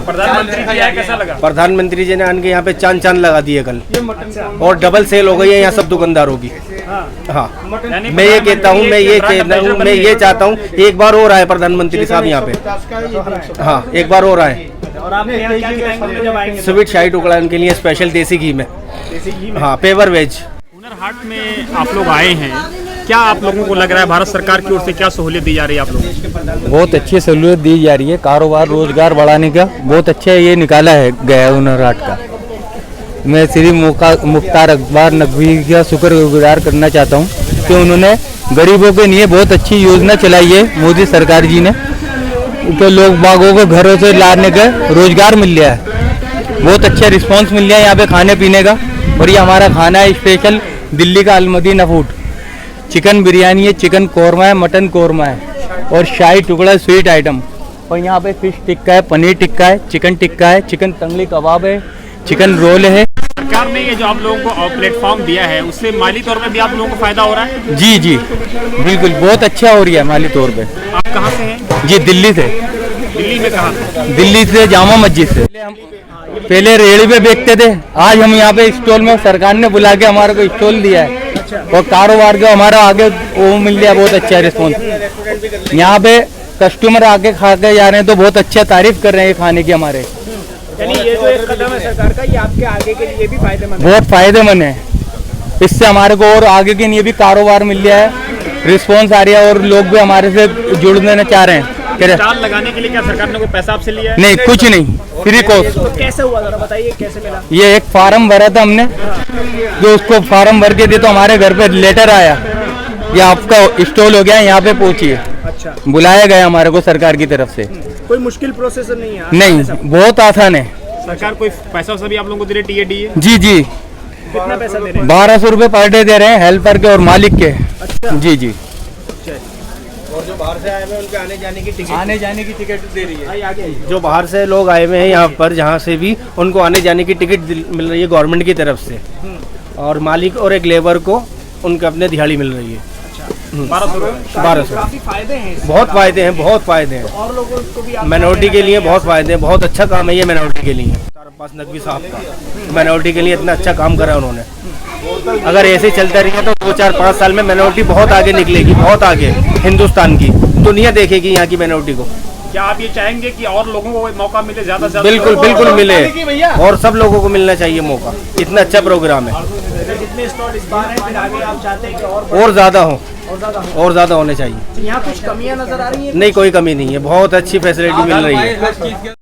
प्रधानमंत्री जी आए, कैसा लगा? प्रधानमंत्री जी ने आन के यहाँ पे चांद लगा दिए कल, और डबल सेल हो गई है यहाँ सब दुकानदारों की। हाँ, मैं ये कहता हूँ, मैं ये चाहता हूँ एक बार और आए प्रधानमंत्री साहब यहाँ पे। हाँ, एक बार और आए। और आप यहाँ क्या खिलाएंगे जब आएंगे? स्वीट शाही टुकड़ा उनके लिए स्पेशल देसी घी में। हाँ, पेवर वेज। हुनर हाट में आप लोग आए हैं, क्या आप लोगों को लग रहा है भारत सरकार की ओर से क्या सहूलियत दी जा रही है आप लोगों को? बहुत अच्छी सहूलियत दी जा रही है, कारोबार रोजगार बढ़ाने का बहुत अच्छा ये निकाला है गया हुनर हाट का। मैं श्री मुख्तार अकबर नकवी का शुक्रगुजार करना चाहता हूँ कि उन्होंने गरीबों के लिए बहुत अच्छी योजना चलाई है मोदी सरकार जी ने, तो लोग बागों को घरों से लाने का रोजगार मिल गया है। बहुत अच्छा रिस्पांस मिल गया है यहाँ पे खाने पीने का। और ये हमारा खाना है स्पेशल दिल्ली का अलमदीना फूड। चिकन बिरयानी है, चिकन कौरमा है, मटन कौरमा है और शाही टुकड़ा स्वीट आइटम। और यहाँ पे फिश टिक्का है, पनीर टिक्का है, चिकन तंगली कबाब है, चिकन रोल है। सरकार ने ये जो आप लोगों को प्लेटफॉर्म दिया है उससे माली तौर पे भी आप लोगों को फायदा हो रहा है? जी जी बिल्कुल, बहुत अच्छा हो रही है माली तौर पे। आप कहाँ से हैं? जी दिल्ली से। दिल्ली में कहाँ? दिल्ली से जामा मस्जिद से। पहले रेहड़ी पे बेचते थे, आज हम यहाँ पे स्टॉल में सरकार ने बुला के हमारे को स्टॉल दिया है और कारोबार का हमारा आगे वो मिल गया। बहुत अच्छा रिस्पॉन्स यहाँ पे कस्टमर आके खा के जा रहे हैं तो बहुत अच्छा तारीफ कर रहे हैं खाने की हमारे। यानी ये जो एक कदम है सरकार का, ये आपके आगे के लिए भी फायदेमंद है? बहुत फायदेमंद है, इससे हमारे को और आगे के लिए भी कारोबार मिल गया है, रिस्पॉन्स आ रहा है और लोग भी हमारे से जुड़ना चाह रहे हैं। स्टॉल लगाने के लिए क्या सरकार ने कोई पैसा आपसे लिया है? नहीं, कुछ नहीं, फ्री कॉस्ट। तो कैसे हुआ जरा बताइए, कैसे मिला? ये एक फार्म भरा था हमने, जो उसको फार्म भर के दिया तो हमारे घर पे लेटर आया ये आपका स्टॉल हो गया, यहाँ पे पहुंचिए। अच्छा, बुलाया गया हमारे को सरकार की तरफ से। कोई मुश्किल प्रोसेस नहीं है? नहीं, बहुत आसान है। सरकार कोई पैसा सभी आप लोगों को दे रही है? टीए जी जी। कितना पैसा दे रहे हैं? 1200 रुपये पर डे दे रहे हैं, हेल्पर के और मालिक के। अच्छा जी जी। और जो बाहर से आए हुए हैं उनके आने जाने की टिकट दे रही है। आगे जो बाहर से लोग आए हुए हैं यहाँ पर, जहाँ से भी, उनको आने जाने की टिकट मिल रही है गवर्नमेंट की तरफ से, और मालिक और एक लेबर को उनके अपने दिहाड़ी मिल रही है। 1200। काफी फायदे हैं, बहुत फायदे हैं, बहुत फायदे हैं। और लोगों को भी माइनॉरिटी के लिए बहुत फायदे हैं, बहुत अच्छा काम है ये माइनॉरिटी के लिए। अब्बास नकवी साहब का माइनॉरिटी के लिए इतना अच्छा काम करा उन्होंने। अगर ऐसे चलता रहा तो 2-4-5 साल में माइनॉरिटी बहुत आगे निकलेगी, बहुत आगे। हिंदुस्तान की दुनिया देखेगी यहाँ की माइनॉरिटी को। क्या आप ये चाहेंगे कि और लोगों को मौका मिले, ज्यादा से ज्यादा? बिल्कुल बिल्कुल मिले, और सब लोगों को मिलना चाहिए मौका। इतना अच्छा प्रोग्राम है। जितने स्टॉल इस बार हैं, फिर आगे आप चाहते हैं कि और ज़्यादा हो, और ज़्यादा होने चाहिए। यहाँ कुछ कमियां नजर आ रही है? नहीं, कोई कमी नहीं है, बहुत अच्छी फैसिलिटी मिल रही है।